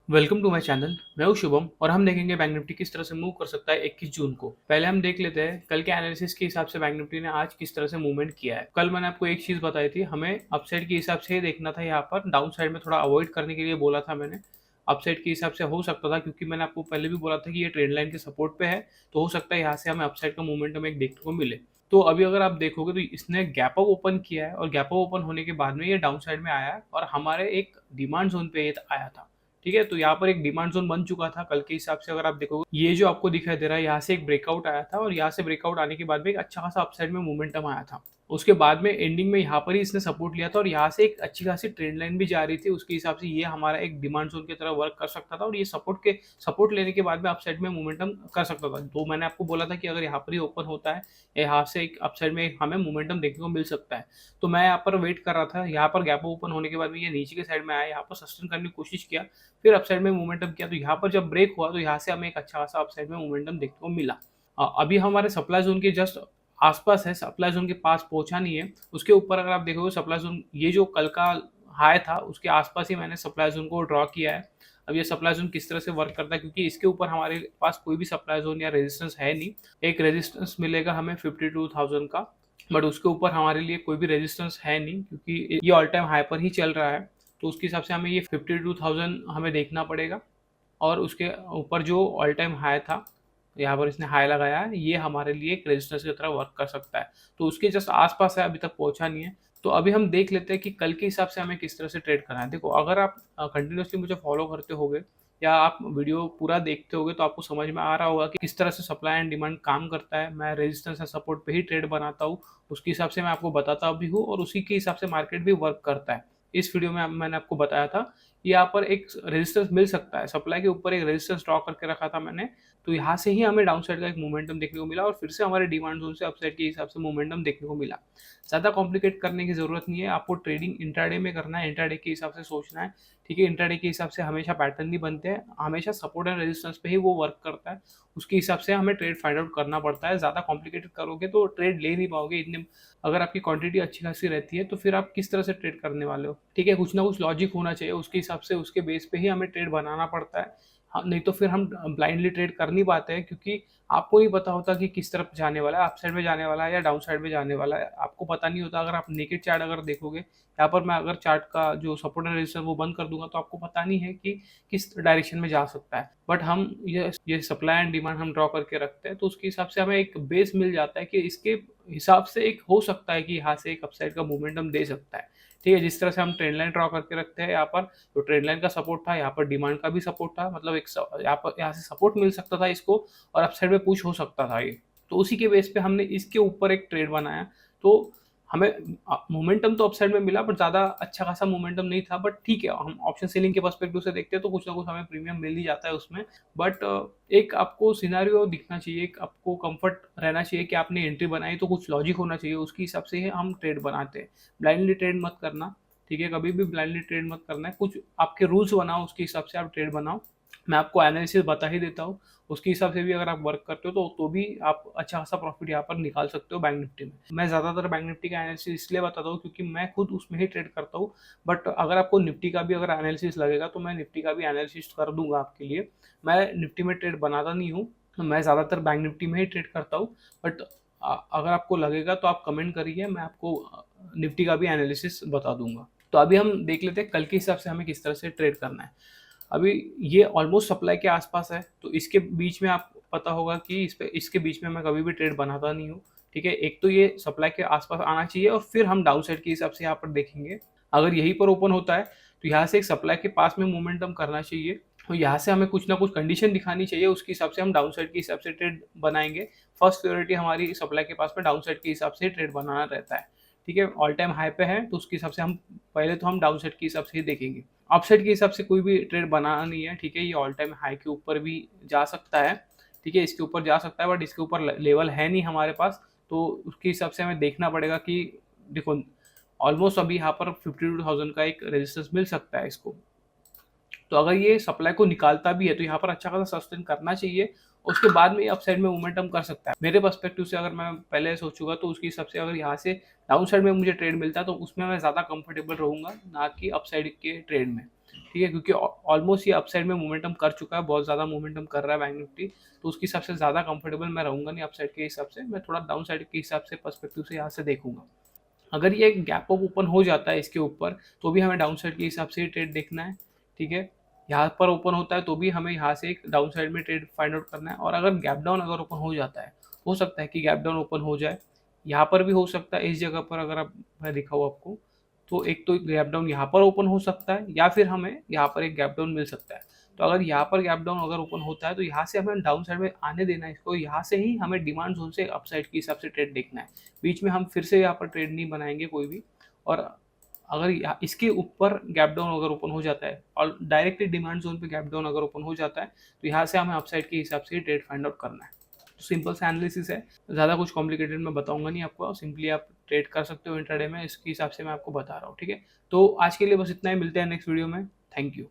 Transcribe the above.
Welcome to my channel. मैं हूं शुभम और हम देखेंगे बैंक निफ्टी किस तरह से मूव कर सकता है 21 जून को। पहले हम देख लेते हैं कल के एनालिसिस के हिसाब से बैंक निफ्टी ने आज किस तरह से मूवमेंट किया है। कल मैंने आपको एक चीज बताई थी, हमें अपसाइड के हिसाब से ही देखना था, यहाँ पर डाउन साइड में थोड़ा अवॉइड करने के लिए बोला था मैंने। अपसाइड के हिसाब से हो सकता था, क्योंकि मैंने आपको पहले भी बोला था कि ये ट्रेंड लाइन के सपोर्ट पे है, तो हो सकता है यहाँ से हमें अपसाइड का मोमेंटम एक देखने को मिले। तो अभी अगर आप देखोगे तो इसने गैप अप ओपन किया है और गैप अप ओपन होने के बाद में ये डाउन साइड में आया है और हमारे एक डिमांड जोन पे ये आया था। ठीक है, तो यहाँ पर एक डिमांड जोन बन चुका था कल के हिसाब से। अगर आप देखोगे ये जो आपको दिखाई दे रहा है, यहाँ से एक ब्रेकआउट आया था और यहाँ से ब्रेकआउट आने के बाद में एक अच्छा खासा अपसाइड में मोमेंटम आया था। उसके बाद में एंडिंग में यहाँ पर ही इसने सपोर्ट लिया था और यहाँ से एक अच्छी खासी ट्रेंड लाइन भी जा रही थी। उसके हिसाब से ये हमारा एक डिमांड जोन की तरह वर्क कर सकता था और ये सपोर्ट लेने के बाद में अपसाइड में मोमेंटम कर सकता था। तो मैंने आपको बोला था कि अगर यहाँ पर ही ओपन होता है, यहाँ से एक अपसाइड में हमें मोमेंटम देखने को मिल सकता है। तो मैं यहाँ पर वेट कर रहा था, यहाँ पर गैप ओपन होने के बाद में ये नीचे के साइड में आया, यहाँ पर सस्टेन करने की कोशिश किया, फिर अपसाइड में मोमेंटम किया। तो यहाँ पर जब ब्रेक हुआ तो यहाँ से हमें एक अच्छा खासा अपसाइड में मोमेंटम देखने को मिला। अभी हमारे सप्लाई जोन के जस्ट आसपास है, सप्लाई जोन के पास पहुंचा नहीं है। उसके ऊपर अगर आप देखोगे सप्लाई जोन, ये जो कल का हाई था उसके आसपास ही मैंने सप्लाई जोन को ड्रॉ किया है। अब ये सप्लाई जोन किस तरह से वर्क करता है, क्योंकि इसके ऊपर हमारे पास कोई भी सप्लाई जोन या रेजिस्टेंस है नहीं। एक रेजिस्टेंस मिलेगा हमें 52,000 का, बट उसके ऊपर हमारे लिए कोई भी रेजिस्टेंस है नहीं, क्योंकि ये ऑल टाइम हाई पर ही चल रहा है। तो उसके हिसाब से हमें ये 52,000 हमें देखना पड़ेगा और उसके ऊपर जो ऑल टाइम हाई था, यहाँ पर इसने हाई लगाया है, ये हमारे लिए एक रेजिस्टेंस की तरह वर्क कर सकता है। तो उसके जस्ट आसपास है, अभी तक पहुंचा नहीं है। तो अभी हम देख लेते हैं कि कल के हिसाब से हमें किस तरह से ट्रेड करना है। देखो, अगर आप कंटिन्यूसली मुझे फॉलो करते होगे या आप वीडियो पूरा देखते होगे तो आपको समझ में आ रहा होगा कि किस तरह से सप्लाई एंड डिमांड काम करता है। मैं रेजिस्टेंस एंड सपोर्ट पे ही ट्रेड बनाता हूँ, उसके हिसाब से मैं आपको बताता भी हूँ और उसी के हिसाब से मार्केट भी वर्क करता है। इस वीडियो में मैंने आपको बताया था, यहाँ पर एक रेजिस्टेंस मिल सकता है, सप्लाई के ऊपर एक रेजिस्टेंस ड्रॉ करके रखा था मैंने। तो यहाँ से ही हमें डाउन साइड का एक मोमेंटम देखने को मिला और फिर से हमारे डिमांड जोन से अपसाइड के हिसाब से मोमेंटम देखने को मिला। ज़्यादा कॉम्प्लिकेट करने की जरूरत नहीं है, आपको ट्रेडिंग इंट्राडे में करना है, इंट्राडे के हिसाब से सोचना है। ठीक है, इंट्राडे के हिसाब से हमेशा पैटर्न नहीं बनते हैं, हमेशा सपोर्ट एंड रेजिस्टेंस पे ही वो वर्क करता है। उसके हिसाब से हमें ट्रेड फाइंड आउट करना पड़ता है। ज़्यादा कॉम्प्लिकेटेड करोगे तो ट्रेड ले नहीं पाओगे इतने। अगर आपकी क्वांटिटी अच्छी खासी रहती है तो फिर आप किस तरह से ट्रेड करने वाले हो। ठीक है, कुछ ना कुछ लॉजिक होना चाहिए, उसके हिसाब से उसके बेस पे ही हमें ट्रेड बनाना पड़ता है। हाँ, नहीं तो फिर हम ब्लाइंडली ट्रेड कर नहीं पाते हैं, क्योंकि आपको नहीं पता होता कि किस तरफ जाने वाला है, अप साइड में जाने वाला है या डाउन साइड में जाने वाला है, आपको पता नहीं होता। अगर आप नेकेड चार्ट अगर देखोगे, यहाँ पर मैं अगर चार्ट का जो सपोर्ट एंड रेजिस्टेंस वो बंद कर दूंगा तो आपको पता नहीं है कि किस डायरेक्शन में जा सकता है। बट हम ये सप्लाई एंड डिमांड हम ड्रॉ करके रखते हैं, तो उसके हिसाब से हमें एक बेस मिल जाता है कि इसके हिसाब से एक हो सकता है कि यहाँ से एक अपसाइड का मोमेंटम दे सकता है। ठीक है, जिस तरह से हम ट्रेंड लाइन ड्रॉ करके रखते हैं, यहाँ पर तो ट्रेंड लाइन का सपोर्ट था, यहाँ पर डिमांड का भी सपोर्ट था, मतलब एक यहाँ से सपोर्ट मिल सकता था इसको और अपसाइड में पुश हो सकता था ये। तो उसी के बेस पे हमने इसके ऊपर एक ट्रेड बनाया। तो हमें मोमेंटम तो अपसाइड में मिला, बट ज़्यादा अच्छा खासा मोमेंटम नहीं था। बट ठीक है, हम ऑप्शन सेलिंग के पर्सपेक्टिव से देखते हैं तो कुछ ना कुछ हमें प्रीमियम मिल ही जाता है उसमें। बट एक आपको सिनेरियो दिखना चाहिए, एक आपको कंफर्ट रहना चाहिए कि आपने एंट्री बनाई तो कुछ लॉजिक होना चाहिए, उसके हिसाब से ही हम ट्रेड बनाते हैं। ब्लाइंडली ट्रेड मत करना। ठीक है, कभी भी ब्लाइंडली ट्रेड मत करना है, कुछ आपके रूल्स बनाओ, उसके हिसाब से आप ट्रेड बनाओ। मैं आपको एनालिसिस बता ही देता हूँ, उसके हिसाब से भी अगर आप वर्क करते हो तो भी आप अच्छा खासा प्रॉफिट यहाँ पर निकाल सकते हो बैंक निफ्टी में। मैं ज़्यादातर बैंक निफ्टी का एनालिसिस इसलिए बताता हूँ क्योंकि मैं खुद उसमें ही ट्रेड करता हूँ। बट अगर आपको निफ्टी का भी अगर एनालिसिस लगेगा तो मैं निफ्टी का भी एनालिसिस कर दूंगा आपके लिए। मैं निफ्टी में ट्रेड बनाता नहीं हूँ, मैं ज़्यादातर बैंक निफ्टी में ही ट्रेड करता हूँ। बट अगर आपको लगेगा तो आप कमेंट करिए, मैं आपको निफ्टी का भी एनालिसिस बता दूंगा। तो अभी हम देख लेते हैं कल के हिसाब से हमें किस तरह से ट्रेड करना है। अभी ये ऑलमोस्ट सप्लाई के आसपास है, तो इसके बीच में आपको पता होगा कि इसके बीच में मैं कभी भी ट्रेड बनाता नहीं हूँ। ठीक है, एक तो ये सप्लाई के आसपास आना चाहिए और फिर हम डाउन साइड के हिसाब से यहाँ पर देखेंगे। अगर यहीं पर ओपन होता है तो यहाँ से एक सप्लाई के पास में मोमेंटम करना चाहिए और यहाँ से हमें कुछ ना कुछ कंडीशन दिखानी चाहिए, उसके हिसाब से हम डाउन साइड के हिसाब से ट्रेड बनाएंगे। फर्स्ट प्रायोरिटी हमारी सप्लाई के पास में डाउन साइड के हिसाब से ट्रेड बनाना रहता है। ठीक है, ऑल टाइम हाई पे है तो उसके हिसाब से हम पहले तो हम डाउन साइड के हिसाब से ही देखेंगे। अपसाइड के हिसाब से कोई भी ट्रेड बनाना नहीं है। ठीक है, ये ऑल टाइम हाई के ऊपर भी जा सकता है। ठीक है, इसके ऊपर जा सकता है, बट इसके ऊपर लेवल है नहीं हमारे पास, तो उसके हिसाब से हमें देखना पड़ेगा कि देखो ऑलमोस्ट अभी यहाँ पर 52,000 का एक रेजिस्टेंस मिल सकता है इसको। तो अगर ये सप्लाई को निकालता भी है तो यहाँ पर अच्छा खासा सस्टेन करना चाहिए, उसके बाद में ये अपसाइड में मोमेंटम कर सकता है। मेरे पर्सपेक्टिव से अगर मैं पहले सोचूंगा तो उसके हिसाब से अगर यहाँ से डाउन साइड में मुझे ट्रेड मिलता है तो उसमें मैं ज़्यादा कंफर्टेबल रहूंगा, ना कि अपसाइड के ट्रेड में। ठीक है, क्योंकि ऑलमोस्ट ये अपसाइड में मोमेंटम कर चुका है, बहुत ज़्यादा मोमेंटम कर रहा है बैंक निफ्टी, तो उसके हिसाब से ज़्यादा कंफर्टेबल मैं रहूँगा नहीं अपसाइड के हिसाब से, मैं थोड़ा डाउन साइड के हिसाब से पर्सपेक्टिव से यहाँ से देखूंगा। अगर ये गैप अप ओपन हो जाता है इसके ऊपर तो भी हमें डाउन साइड के हिसाब से ही ट्रेड देखना है, ठीक है। यहाँ पर ओपन होता है तो भी हमें यहाँ से एक डाउन साइड में ट्रेड फाइंड आउट करना है, और अगर गैप डाउन अगर ओपन हो जाता है, हो सकता है कि गैप डाउन ओपन हो जाए, यहाँ पर भी हो सकता है, इस जगह पर अगर आप मैं दिखाऊँ आपको, तो एक तो गैप डाउन यहाँ पर ओपन हो सकता है, या फिर हमें यहाँ पर एक गैप डाउन मिल सकता है। तो अगर यहाँ पर गैप डाउन अगर ओपन होता है तो यहाँ से हमें डाउन साइड में आने देना है इसको, यहाँ से ही हमें डिमांड जोन से अपसाइड के हिसाब से ट्रेड देखना है। बीच में हम फिर से यहाँ पर ट्रेड नहीं बनाएंगे कोई भी। और अगर इसके ऊपर गैप डाउन अगर ओपन हो जाता है और डायरेक्टली डिमांड जोन पे गैप डाउन अगर ओपन हो जाता है तो यहाँ से हमें अपसाइड के हिसाब से ट्रेड फाइंड आउट करना है। तो सिंपल सा एनालिसिस है, ज़्यादा कुछ कॉम्प्लिकेटेड मैं बताऊंगा नहीं आपको, सिंपली आप ट्रेड कर सकते हो इंट्राडे में, इसके हिसाब से मैं आपको बता रहा हूँ, ठीक है। तो आज के लिए बस इतना ही, मिलते हैं नेक्स्ट वीडियो में। Thank you.